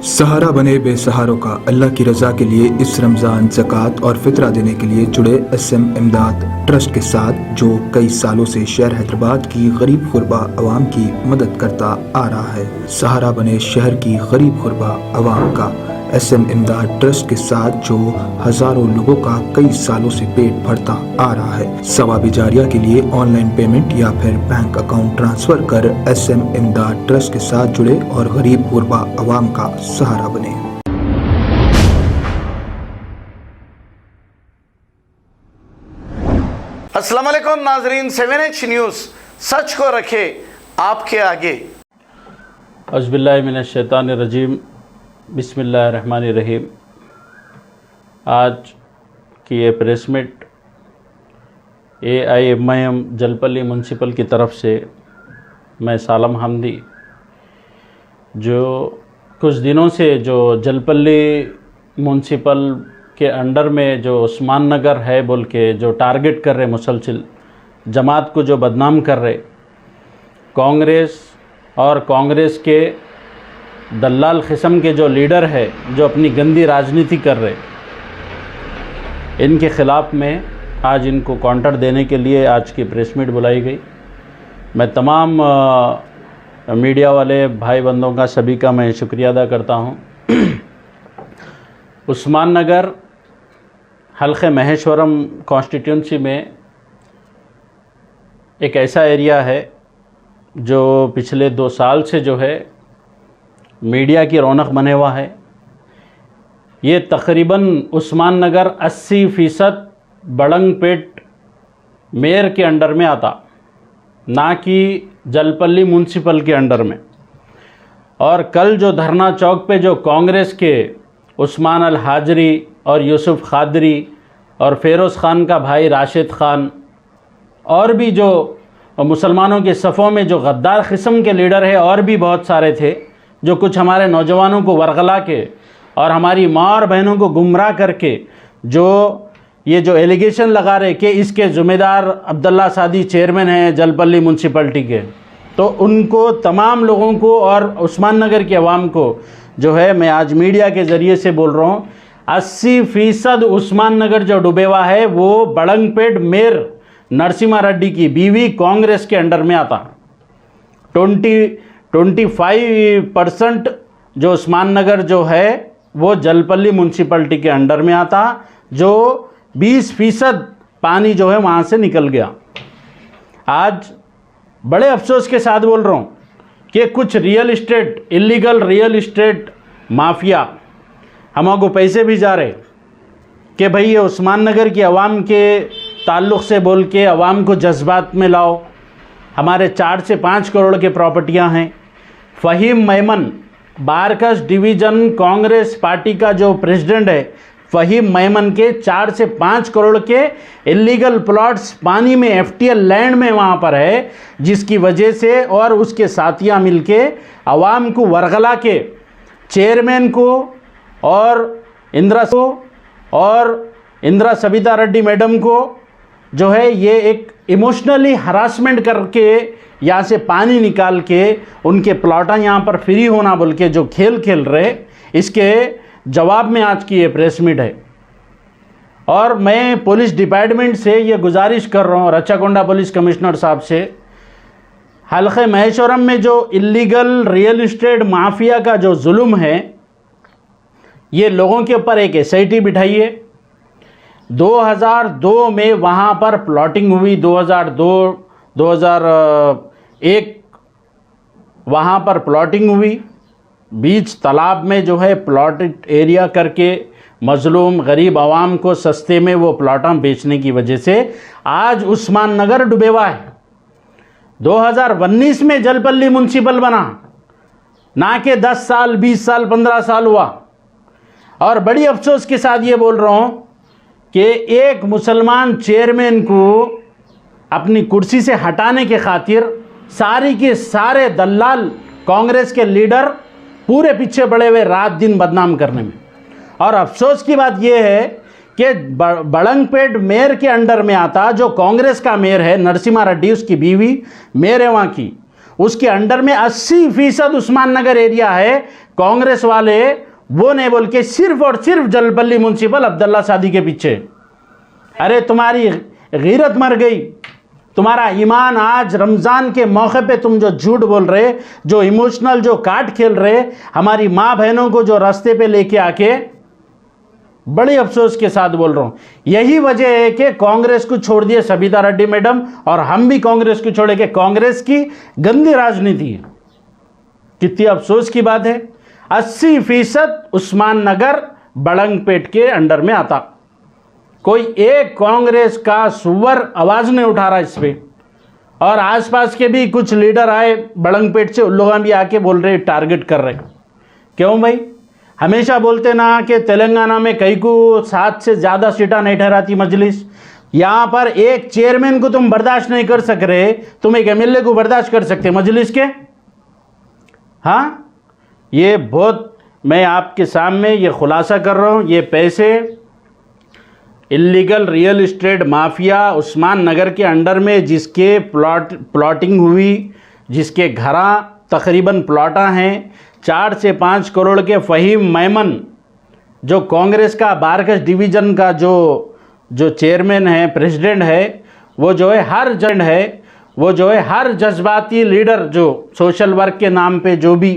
सहारा बने बेसहारों का। अल्लाह की रजा के लिए इस रमज़ान ज़कात और फितरा देने के लिए जुड़े SM इमदाद ट्रस्ट के साथ, जो कई सालों से शहर हैदराबाद की गरीब गुरबा अवाम की मदद करता आ रहा है। सहारा बने शहर की गरीब गुरबा अवाम का SM इमदाद ट्रस्ट के साथ, जो हजारों लोगों का कई सालों से पेट भरता आ रहा है। सवाब जारिया के लिए ऑनलाइन पेमेंट या फिर बैंक अकाउंट ट्रांसफर कर SM इमदाद ट्रस्ट के साथ जुड़े और गरीब गुरबा अवाम का सहारा बने। अस्सलाम वालेकुम नाजरीन, 7H न्यूज़ सच को रखे आपके आगे। औज़ुबिल्लाहि मिनश्शैतानिर्रजीम, बिस्मिल्लाहिर्रहमानिर्रहीम। आज की ये press meet AIMIM Jalpally municipal की तरफ से मैं सालम हमदी, जो कुछ दिनों से जो जलपल्ली म्यूनसिपल के अंडर में जो उस्मान नगर है बोल के जो टारगेट कर रहे मुसलसिल, जमात को जो बदनाम कर रहे, कांग्रेस और कांग्रेस के दल्लाल किस्म के जो लीडर है जो अपनी गंदी राजनीति कर रहे, इनके ख़िलाफ़ में आज इनको काउंटर देने के लिए आज की प्रेस मीट बुलाई गई। मैं तमाम मीडिया वाले भाई बंदों का, सभी का मैं शुक्रिया अदा करता हूँ। उस्मान नगर हल्के महेश्वरम कॉन्स्टिट्यूंसी में एक ऐसा एरिया है जो पिछले 2 साल से जो है मीडिया की रौनक बने हुआ है। ये तकरीबन उस्मान नगर 80% बड़ंगपेट मेयर के अंडर में आता, ना कि जलपल्ली म्यूनसिपल के अंडर में। और कल जो धरना चौक पे जो कांग्रेस के उस्मान अल हाजरी और यूसुफ खादरी और फेरोज़ ख़ान का भाई राशिद ख़ान और भी जो मुसलमानों के सफ़ों में जो गद्दार किस्म के लीडर है और भी बहुत सारे थे, जो कुछ हमारे नौजवानों को वरगला के और हमारी माँ और बहनों को गुमराह करके जो ये जो एलिगेशन लगा रहे कि इसके ज़िम्मेदार अब्दुल्ला सादी चेयरमैन हैं जलपल्ली म्यूनसिपलिटी के, तो उनको तमाम लोगों को और उस्मान नगर के अवाम को जो है मैं आज मीडिया के ज़रिए से बोल रहा हूँ, 80% उस्मान नगर जो डूबे हुआ है वो बड़ंगपेट मेयर नरसिम्हा रेड्डी की बीवी कांग्रेस के अंडर में आता। 25% जो उस्मान नगर जो है वो जलपल्ली म्यूनसिपलिटी के अंडर में आता, जो 20% पानी जो है वहाँ से निकल गया। आज बड़े अफसोस के साथ बोल रहा हूँ कि कुछ real estate, illegal real estate mafia हमको पैसे भी जा रहे कि भाई ये उस्मान नगर की आवाम के ताल्लुक़ से बोल के आवाम को जज्बात में लाओ। हमारे 4 से 5 करोड़ के प्रॉपर्टियां हैं। फ़हीम मेमन बारकस डिवीज़न कांग्रेस पार्टी का जो प्रेसिडेंट है, फ़हीम मेमन के 4 से 5 करोड़ के इलीगल प्लॉट्स पानी में FTL लैंड में वहाँ पर है, जिसकी वजह से और उसके साथियाँ मिलके आवाम को वरगला के चेयरमैन को और इंदिरा सबिता रेड्डी मैडम को जो है ये एक इमोशनली हरासमेंट करके यहाँ से पानी निकाल के उनके प्लॉटा यहाँ पर फ्री होना बोल के जो खेल खेल रहे, इसके जवाब में आज की ये प्रेस मीट है। और मैं पुलिस डिपार्टमेंट से ये गुजारिश कर रहा हूँ, रच्चाकोंडा पुलिस कमिश्नर साहब से, हल्के महेश्वरम में जो इलीगल रियल इस्टेट माफिया का जो जुल्म है, ये लोगों के ऊपर एक SIT बिठाइए। 2002 में वहाँ पर प्लॉटिंग हुई, 2001 वहाँ पर प्लॉटिंग हुई, बीच तालाब में जो है प्लॉटेड एरिया करके मजलूम गरीब आवाम को सस्ते में वो प्लॉटां बेचने की वजह से आज उस्मान नगर डूबे हुआ है। 2019 में जलपल्ली म्यूनसिपल बना, ना कि 10 साल 20 साल 15 साल हुआ। और बड़ी अफसोस के साथ ये बोल रहा हूँ कि एक मुसलमान चेयरमैन को अपनी कुर्सी से हटाने के खातिर सारी के सारे दल्लाल कांग्रेस के लीडर पूरे पीछे पड़े हुए रात दिन बदनाम करने में। और अफसोस की बात यह है कि बड़ंगपेट मेयर के अंडर में आता, जो कांग्रेस का मेयर है नरसिम्हा रेड्डी, उसकी बीवी मेयर है वहाँ की, उसके अंडर में 80% उस्मान नगर एरिया है कांग्रेस वाले वो नहीं बोल के सिर्फ और सिर्फ जलपल्ली म्युनिसिपल अब्दुल्ला सादी के पीछे। अरे तुम्हारी गैरत मर गई, तुम्हारा ईमान। आज रमज़ान के मौके पे तुम जो झूठ बोल रहे, जो इमोशनल जो कार्ड खेल रहे, हमारी माँ बहनों को जो रास्ते पे लेके आके, बड़े अफसोस के साथ बोल रहा हूँ, यही वजह है कि कांग्रेस को छोड़ दिए सबिता रेड्डी मैडम, और हम भी कांग्रेस को छोड़े कि कांग्रेस की गंदी राजनीति है। कितनी अफसोस की बात है। 80% उस्मान नगर बड़ंगपेट के अंडर में आता, कोई एक कांग्रेस का सुवर आवाज नहीं उठा रहा इस पे। और आसपास के भी कुछ लीडर आए बड़ंगपेट से, उन लोग भी आके बोल रहे, टारगेट कर रहे। क्यों भाई? हमेशा बोलते ना कि तेलंगाना में कई को 7 से ज़्यादा सीटा नहीं ठहराती मजलिस। यहाँ पर एक चेयरमैन को तुम बर्दाश्त नहीं कर सक रहे, तुम एक एमएलए को बर्दाश्त कर सकते मजलिस के? हाँ, ये बहुत, मैं आपके सामने ये खुलासा कर रहा हूँ, ये पैसे illegal real estate mafia Usman Nagar के अंडर में जिसके प्लॉटिंग हुई, जिसके घरा तकरीबन प्लॉटा हैं, 4 से 5 करोड़ के फ़हीम मेमन, जो कांग्रेस का बारगश डिवीज़न का जो चेयरमैन है, प्रेसिडेंट है, वो जो है हर जज्बाती लीडर जो सोशल वर्क के नाम पे जो भी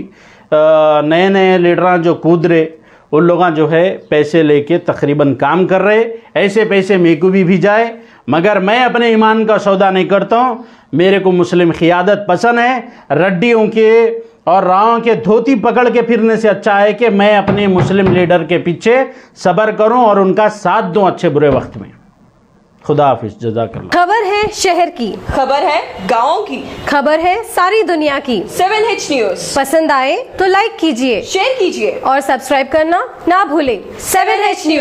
नए नए लीडर जो कूद रहे, उन लोग जो है पैसे लेके तकरीबन काम कर रहे। ऐसे पैसे मेरे को भी जाए, मगर मैं अपने ईमान का सौदा नहीं करता हूँ। मेरे को मुस्लिम क़ियादत पसंद है। रड्डियों के और रावों के धोती पकड़ के फिरने से अच्छा है कि मैं अपने मुस्लिम लीडर के पीछे सब्र करूं और उनका साथ दूं अच्छे बुरे वक्त में। खुदा हाफिज, जज़ाकल्लाह। खबर है शहर की, खबर है गाँव की, खबर है सारी दुनिया की। 7H न्यूज़ पसंद आए तो लाइक कीजिए, शेयर कीजिए और सब्सक्राइब करना ना भूलें। 7H news.